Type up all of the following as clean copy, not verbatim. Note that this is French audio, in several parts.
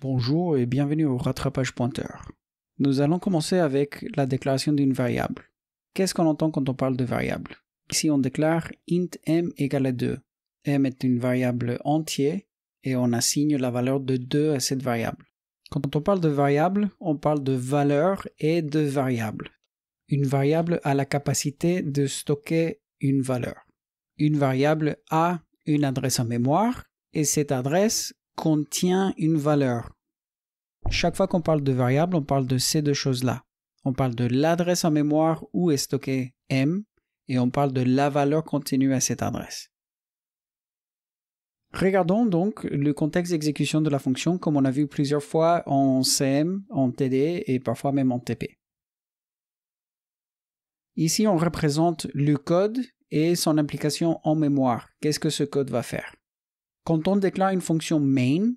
Bonjour et bienvenue au rattrapage pointeur. Nous allons commencer avec la déclaration d'une variable. Qu'est-ce qu'on entend quand on parle de variable? Ici, on déclare int m égale à 2. M est une variable entière et on assigne la valeur de 2 à cette variable. Quand on parle de variable, on parle de valeur et de variable. Une variable a la capacité de stocker une valeur. Une variable a une adresse en mémoire et cette adresse contient une valeur. Chaque fois qu'on parle de variable, on parle de ces deux choses-là. On parle de l'adresse en mémoire où est stocké m et on parle de la valeur contenue à cette adresse. Regardons donc le contexte d'exécution de la fonction comme on a vu plusieurs fois en CM, en TD et parfois même en TP. Ici, on représente le code et son implication en mémoire. Qu'est-ce que ce code va faire? Quand on déclare une fonction main,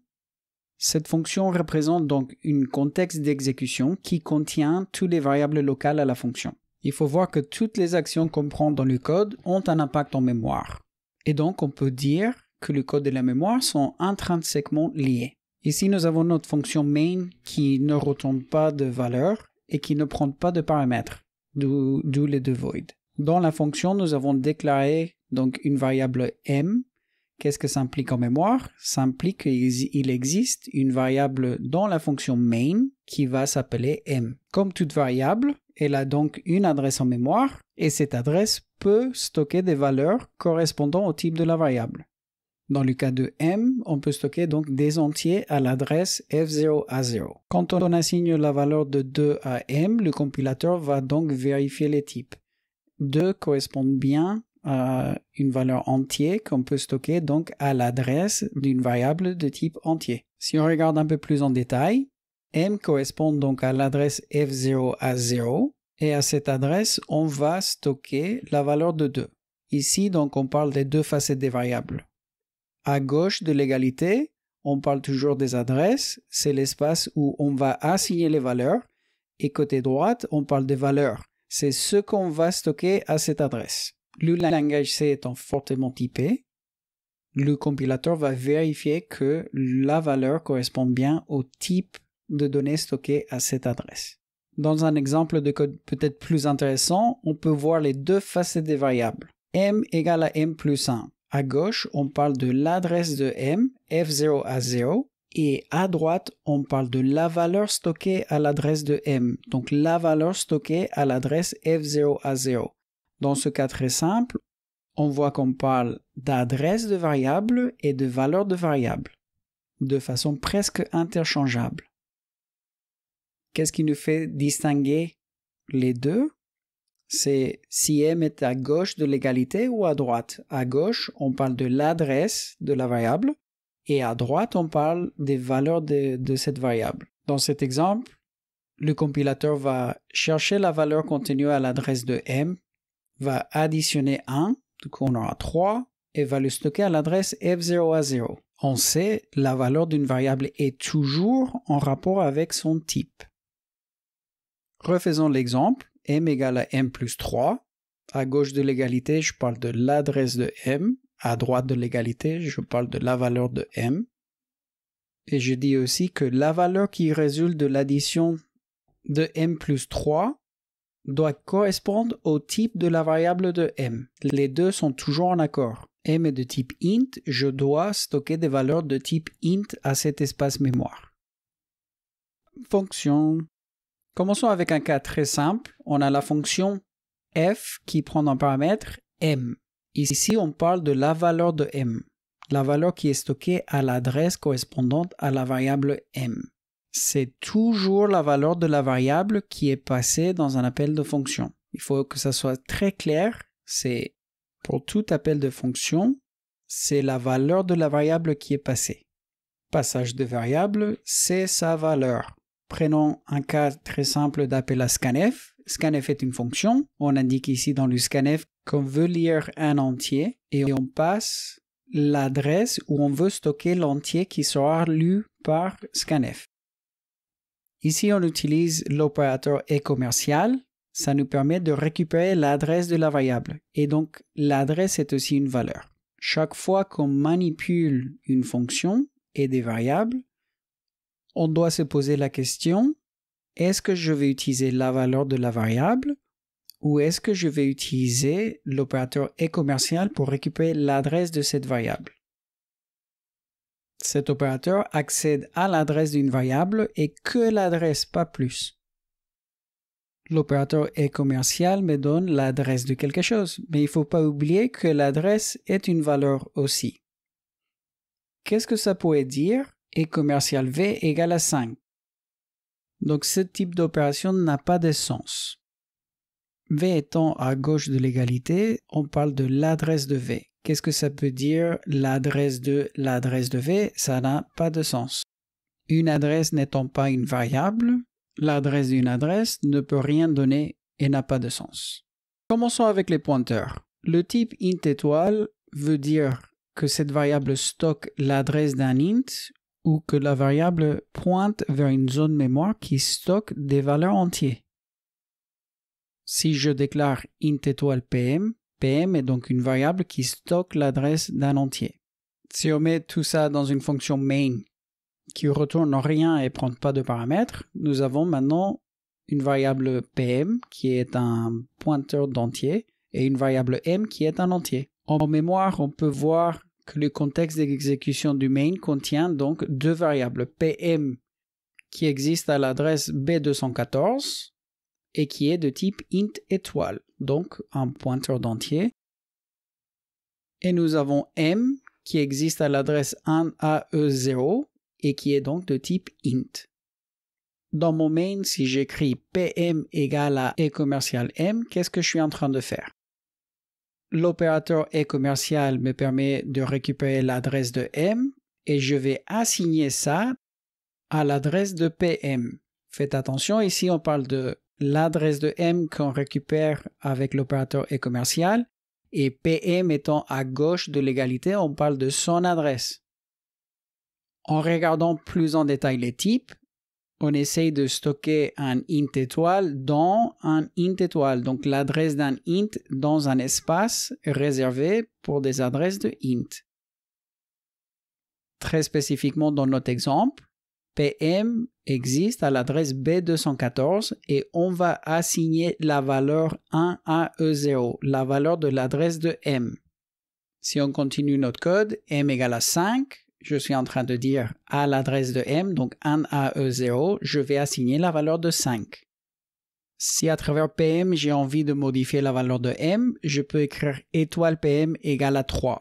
cette fonction représente donc un contexte d'exécution qui contient toutes les variables locales à la fonction. Il faut voir que toutes les actions qu'on prend dans le code ont un impact en mémoire. Et donc, on peut dire que le code et la mémoire sont intrinsèquement liés. Ici, nous avons notre fonction main qui ne retourne pas de valeur et qui ne prend pas de paramètres, d'où les deux voids. Dans la fonction, nous avons déclaré donc une variable m. Qu'est-ce que ça implique en mémoire? Ça implique qu'il existe une variable dans la fonction main qui va s'appeler m. Comme toute variable, elle a donc une adresse en mémoire et cette adresse peut stocker des valeurs correspondant au type de la variable. Dans le cas de m, on peut stocker donc des entiers à l'adresse f0 à 0. Quand on assigne la valeur de 2 à m, le compilateur va donc vérifier les types. 2 correspondent bien à une valeur entière qu'on peut stocker donc à l'adresse d'une variable de type entier. Si on regarde un peu plus en détail, m correspond donc à l'adresse f0 à 0 et à cette adresse, on va stocker la valeur de 2. Ici, donc, on parle des deux facettes des variables. À gauche de l'égalité, on parle toujours des adresses, c'est l'espace où on va assigner les valeurs et côté droite, on parle des valeurs. C'est ce qu'on va stocker à cette adresse. Le langage C étant fortement typé, le compilateur va vérifier que la valeur correspond bien au type de données stockées à cette adresse. Dans un exemple de code peut-être plus intéressant, on peut voir les deux facettes des variables. M égale à m plus 1. À gauche, on parle de l'adresse de m, f0 à 0, et à droite, on parle de la valeur stockée à l'adresse de m, donc la valeur stockée à l'adresse f0 à 0. Dans ce cas très simple, on voit qu'on parle d'adresse de variable et de valeur de variable, de façon presque interchangeable. Qu'est-ce qui nous fait distinguer les deux? C'est si m est à gauche de l'égalité ou à droite. À gauche, on parle de l'adresse de la variable et à droite, on parle des valeurs de cette variable. Dans cet exemple, le compilateur va chercher la valeur contenue à l'adresse de m, va additionner 1, du coup on aura 3, et va le stocker à l'adresse f0 à 0. On sait la valeur d'une variable est toujours en rapport avec son type. Refaisons l'exemple. M égale à m plus 3. À gauche de l'égalité, je parle de l'adresse de m. À droite de l'égalité, je parle de la valeur de m. Et je dis aussi que la valeur qui résulte de l'addition de m plus 3 doit correspondre au type de la variable de m. Les deux sont toujours en accord. M est de type int, je dois stocker des valeurs de type int à cet espace mémoire. Fonction. Commençons avec un cas très simple. On a la fonction f qui prend en paramètre m. Ici, on parle de la valeur de m, la valeur qui est stockée à l'adresse correspondante à la variable m. C'est toujours la valeur de la variable qui est passée dans un appel de fonction. Il faut que ça soit très clair. C'est pour tout appel de fonction, c'est la valeur de la variable qui est passée. Passage de variable, c'est sa valeur. Prenons un cas très simple d'appel à scanf. Scanf est une fonction. On indique ici dans le scanf qu'on veut lire un entier et on passe l'adresse où on veut stocker l'entier qui sera lu par scanf. Ici, on utilise l'opérateur et commercial. Ça nous permet de récupérer l'adresse de la variable. Et donc, l'adresse est aussi une valeur. Chaque fois qu'on manipule une fonction et des variables, On doit se poser la question, est-ce que je vais utiliser la valeur de la variable ou est-ce que je vais utiliser l'opérateur @commercial pour récupérer l'adresse de cette variable? Cet opérateur accède à l'adresse d'une variable et que l'adresse, pas plus. L'opérateur @commercial me donne l'adresse de quelque chose, mais il ne faut pas oublier que l'adresse est une valeur aussi. Qu'est-ce que ça pourrait dire? @commercial v égale à 5. Donc ce type d'opération n'a pas de sens. V étant à gauche de l'égalité, on parle de l'adresse de V. Qu'est-ce que ça peut dire l'adresse de V? Ça n'a pas de sens. Une adresse n'étant pas une variable, l'adresse d'une adresse ne peut rien donner et n'a pas de sens. Commençons avec les pointeurs. Le type int étoile veut dire que cette variable stocke l'adresse d'un int ou que la variable pointe vers une zone mémoire qui stocke des valeurs entières. Si je déclare int étoile PM, PM est donc une variable qui stocke l'adresse d'un entier. Si on met tout ça dans une fonction main qui retourne rien et ne prend pas de paramètres, nous avons maintenant une variable PM qui est un pointeur d'entier et une variable M qui est un entier. En mémoire, on peut voir que le contexte d'exécution du main contient donc deux variables PM qui existent à l'adresse B214 et qui est de type int étoile, donc un pointeur d'entier. Et nous avons M qui existe à l'adresse 1AE0 et qui est donc de type int. Dans mon main, si j'écris PM égale à @commercial M, qu'est-ce que je suis en train de faire? L'opérateur @commercial me permet de récupérer l'adresse de M et je vais assigner ça à l'adresse de PM. Faites attention, ici on parle de l'adresse de M qu'on récupère avec l'opérateur @commercial et PM étant à gauche de l'égalité, on parle de son adresse. En regardant plus en détail les types, on essaye de stocker un int étoile dans un int étoile, donc l'adresse d'un int dans un espace réservé pour des adresses de int. Très spécifiquement dans notre exemple, PM existe à l'adresse B214 et on va assigner la valeur 1AE0, la valeur de l'adresse de M. Si on continue notre code, M égale à 5, je suis en train de dire à l'adresse de M, donc 1AE0, je vais assigner la valeur de 5. Si à travers PM, j'ai envie de modifier la valeur de M, je peux écrire étoile PM égale à 3.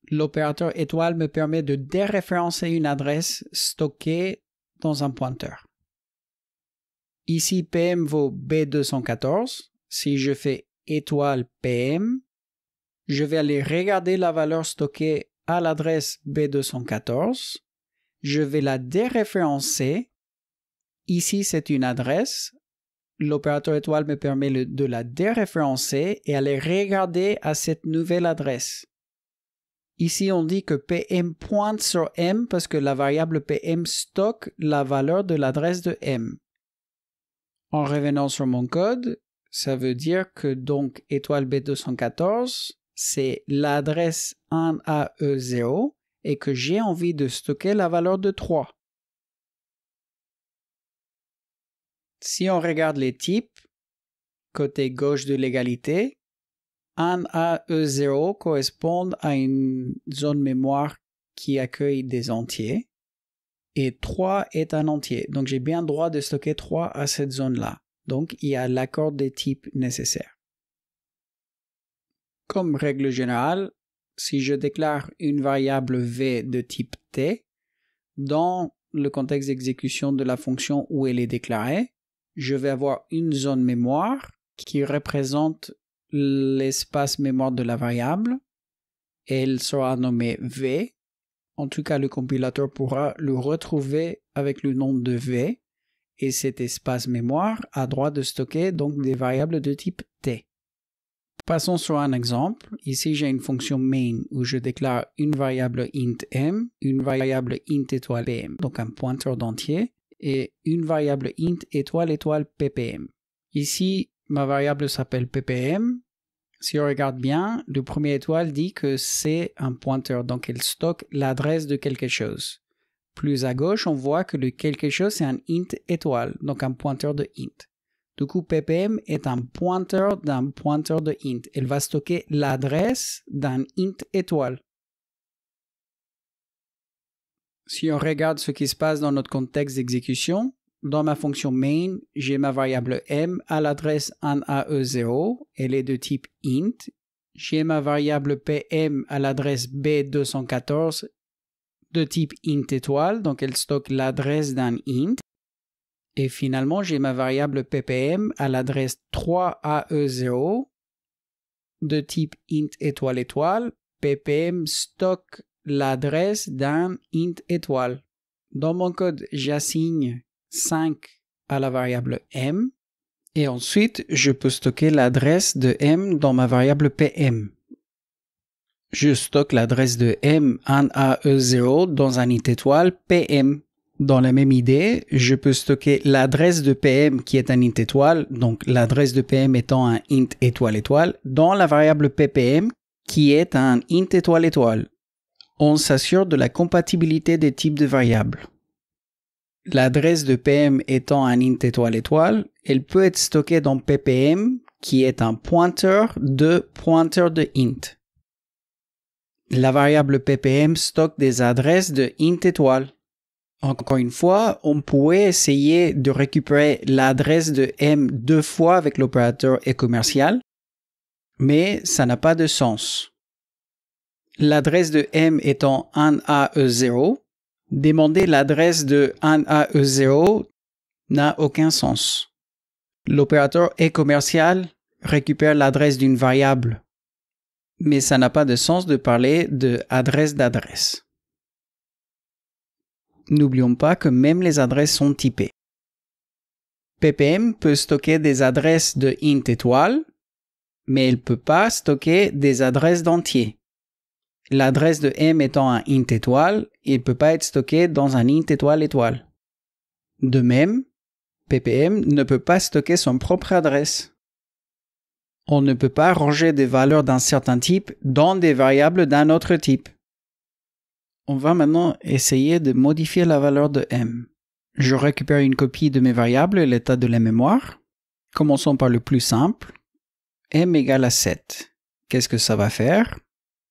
L'opérateur étoile me permet de déréférencer une adresse stockée dans un pointeur. Ici, PM vaut B214. Si je fais étoile PM, je vais aller regarder la valeur stockée à l'adresse B214. Je vais la déréférencer. Ici, c'est une adresse. L'opérateur étoile me permet de la déréférencer et aller regarder à cette nouvelle adresse. Ici, on dit que PM pointe sur M parce que la variable PM stocke la valeur de l'adresse de M. En revenant sur mon code, ça veut dire que donc étoile B214, c'est l'adresse 1AE0 et que j'ai envie de stocker la valeur de 3. Si on regarde les types, côté gauche de l'égalité, 1AE0 correspond à une zone mémoire qui accueille des entiers et 3 est un entier. Donc j'ai bien le droit de stocker 3 à cette zone-là. Donc il y a l'accord des types nécessaires. Comme règle générale, si je déclare une variable v de type t, dans le contexte d'exécution de la fonction où elle est déclarée, je vais avoir une zone mémoire qui représente l'espace mémoire de la variable. Elle sera nommée v. En tout cas, le compilateur pourra le retrouver avec le nom de v. Et cet espace mémoire a droit de stocker donc des variables de type t. Passons sur un exemple. Ici, j'ai une fonction main où je déclare une variable int m, une variable int étoile pm, donc un pointeur d'entier, et une variable int étoile étoile ppm. Ici, ma variable s'appelle ppm. Si on regarde bien, le premier étoile dit que c'est un pointeur, donc elle stocke l'adresse de quelque chose. Plus à gauche, on voit que le quelque chose, c'est un int étoile, donc un pointeur de int. Du coup, ppm est un pointeur d'un pointeur de int. Elle va stocker l'adresse d'un int étoile. Si on regarde ce qui se passe dans notre contexte d'exécution, dans ma fonction main, j'ai ma variable m à l'adresse 1AE0, elle est de type int. J'ai ma variable pm à l'adresse B214 de type int étoile, donc elle stocke l'adresse d'un int. Et finalement, j'ai ma variable ppm à l'adresse 3AE0 de type int étoile étoile. ppm stocke l'adresse d'un int étoile. Dans mon code, j'assigne 5 à la variable m et ensuite, je peux stocker l'adresse de m dans ma variable pm. Je stocke l'adresse de m1AE0 dans un int étoile pm. Dans la même idée, je peux stocker l'adresse de pm qui est un int étoile, donc l'adresse de pm étant un int étoile étoile, dans la variable ppm qui est un int étoile étoile. On s'assure de la compatibilité des types de variables. L'adresse de pm étant un int étoile étoile, elle peut être stockée dans ppm qui est un pointeur de int. La variable ppm stocke des adresses de int étoile. Encore une fois, on pourrait essayer de récupérer l'adresse de m 2 fois avec l'opérateur commercial, mais ça n'a pas de sens. L'adresse de m étant 1AE0, demander l'adresse de 1AE0 n'a aucun sens. L'opérateur commercial récupère l'adresse d'une variable, mais ça n'a pas de sens de parler de adresse d'adresse. N'oublions pas que même les adresses sont typées. ppm peut stocker des adresses de int étoile, mais elle ne peut pas stocker des adresses d'entiers. L'adresse de m étant un int étoile, il ne peut pas être stocké dans un int étoile étoile. De même, ppm ne peut pas stocker son propre adresse. On ne peut pas ranger des valeurs d'un certain type dans des variables d'un autre type. On va maintenant essayer de modifier la valeur de m. Je récupère une copie de mes variables et l'état de la mémoire. Commençons par le plus simple. M égale à 7. Qu'est-ce que ça va faire?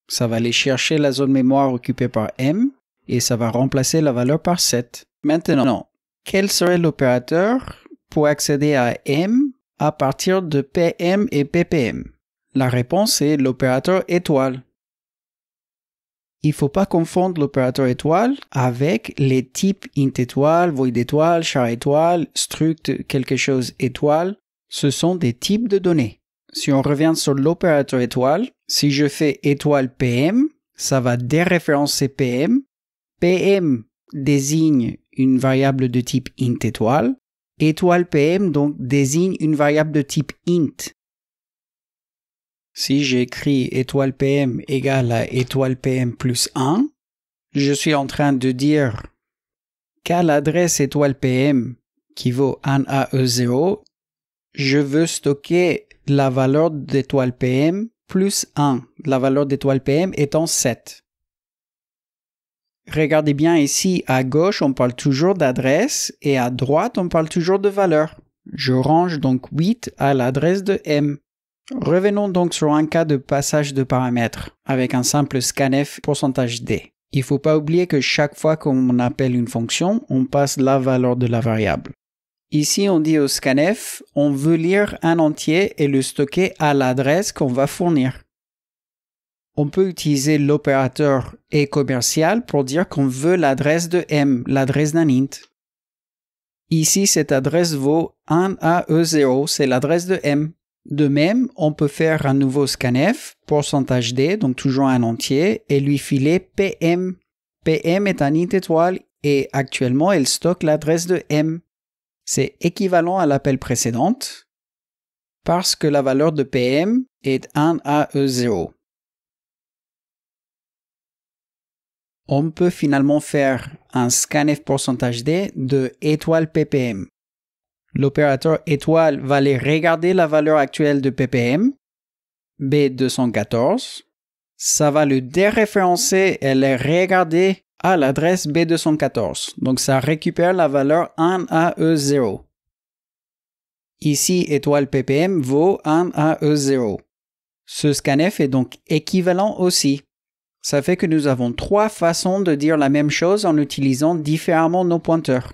Ça va aller chercher la zone mémoire occupée par m et ça va remplacer la valeur par 7. Maintenant, quel serait l'opérateur pour accéder à m à partir de pm et ppm? La réponse est l'opérateur étoile. Il ne faut pas confondre l'opérateur étoile avec les types int étoile, void étoile, char étoile, struct quelque chose étoile. Ce sont des types de données. Si on revient sur l'opérateur étoile, si je fais étoile PM, ça va déréférencer PM. PM désigne une variable de type int étoile. Étoile PM donc désigne une variable de type int. Si j'écris étoile PM égale à étoile PM plus 1, je suis en train de dire qu'à l'adresse étoile PM qui vaut 1AE0, je veux stocker la valeur d'étoile PM plus 1, la valeur d'étoile PM étant 7. Regardez bien ici, à gauche, on parle toujours d'adresse et à droite, on parle toujours de valeur. Je range donc 8 à l'adresse de M. Revenons donc sur un cas de passage de paramètres avec un simple scanf %d. Il ne faut pas oublier que chaque fois qu'on appelle une fonction, on passe la valeur de la variable. Ici, on dit au scanf, on veut lire un entier et le stocker à l'adresse qu'on va fournir. On peut utiliser l'opérateur commercial pour dire qu'on veut l'adresse de M, l'adresse d'un int. Ici, cette adresse vaut 1AE0, c'est l'adresse de M. De même, on peut faire un nouveau scanf, %d, donc toujours un entier, et lui filer PM. PM est un int étoile et actuellement, elle stocke l'adresse de M. C'est équivalent à l'appel précédent parce que la valeur de PM est 1AE0. On peut finalement faire un scanf %d de étoile ppm. L'opérateur étoile va aller regarder la valeur actuelle de ppm, B214. Ça va le déréférencer et le regarder à l'adresse B214. Donc ça récupère la valeur 1AE0. Ici, étoile ppm vaut 1AE0. Ce scanf est donc équivalent aussi. Ça fait que nous avons 3 façons de dire la même chose en utilisant différemment nos pointeurs.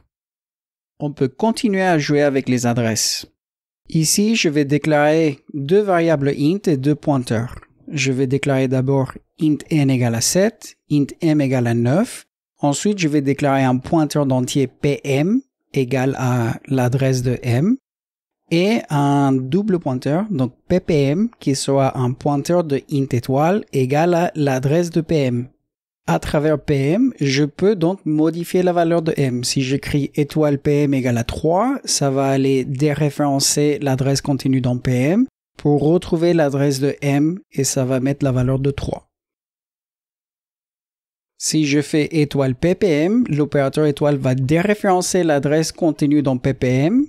On peut continuer à jouer avec les adresses. Ici, je vais déclarer 2 variables int et 2 pointeurs. Je vais déclarer d'abord int n égale à 7, int m égale à 9. Ensuite, je vais déclarer un pointeur d'entier pm égal à l'adresse de m et un double pointeur, donc ppm, qui sera un pointeur de int étoile égal à l'adresse de pm. À travers pm, je peux donc modifier la valeur de m. Si j'écris étoile pm égale à 3, ça va aller déréférencer l'adresse contenue dans pm pour retrouver l'adresse de m et ça va mettre la valeur de 3. Si je fais étoile ppm, l'opérateur étoile va déréférencer l'adresse contenue dans ppm.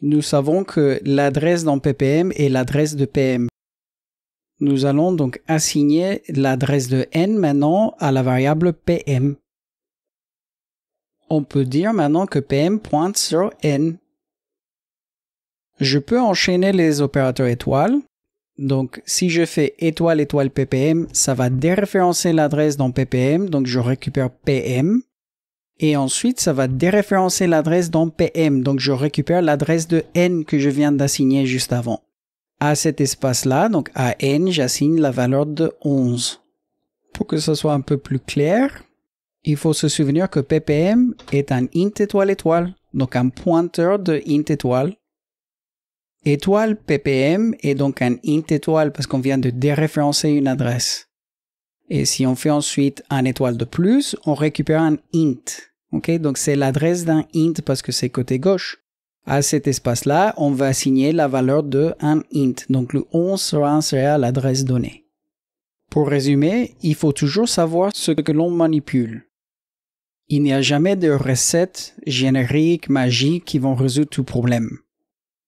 Nous savons que l'adresse dans ppm est l'adresse de pm. Nous allons donc assigner l'adresse de n maintenant à la variable pm. On peut dire maintenant que pm pointe sur n. Je peux enchaîner les opérateurs étoiles. Donc, si je fais étoile étoile ppm, ça va déréférencer l'adresse dans ppm, donc je récupère pm. Et ensuite, ça va déréférencer l'adresse dans pm, donc je récupère l'adresse de n que je viens d'assigner juste avant. À cet espace-là, donc à n, j'assigne la valeur de 11. Pour que ce soit un peu plus clair, il faut se souvenir que ppm est un int étoile étoile, donc un pointeur de int étoile. Étoile ppm est donc un int étoile parce qu'on vient de déréférencer une adresse. Et si on fait ensuite un étoile de plus, on récupère un int. Okay? Donc c'est l'adresse d'un int parce que c'est côté gauche. À cet espace-là, on va assigner la valeur de un int. Donc le 11 sera inséré à l'adresse donnée. Pour résumer, il faut toujours savoir ce que l'on manipule. Il n'y a jamais de recettes génériques, magiques qui vont résoudre tout problème.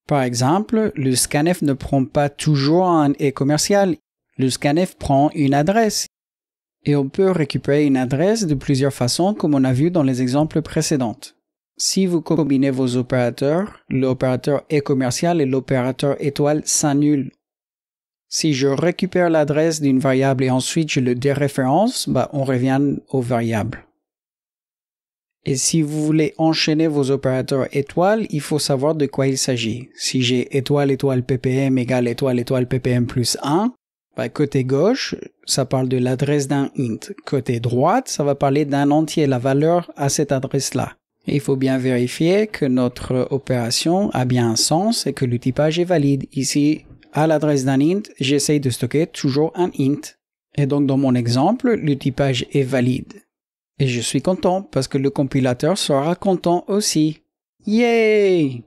Par exemple, le scanf ne prend pas toujours un et commercial. Le scanf prend une adresse. Et on peut récupérer une adresse de plusieurs façons comme on a vu dans les exemples précédents. Si vous combinez vos opérateurs, l'opérateur et commercial et l'opérateur étoile s'annulent. Si je récupère l'adresse d'une variable et ensuite je le déréférence, on revient aux variables. Et si vous voulez enchaîner vos opérateurs étoiles, il faut savoir de quoi il s'agit. Si j'ai étoile étoile ppm égale étoile étoile ppm plus 1, côté gauche, ça parle de l'adresse d'un int. Côté droite, ça va parler d'un entier, la valeur à cette adresse-là. Il faut bien vérifier que notre opération a bien un sens et que le typage est valide. Ici, à l'adresse d'un int, j'essaye de stocker toujours un int. Et donc dans mon exemple, le typage est valide. Et je suis content parce que le compilateur sera content aussi. Yay!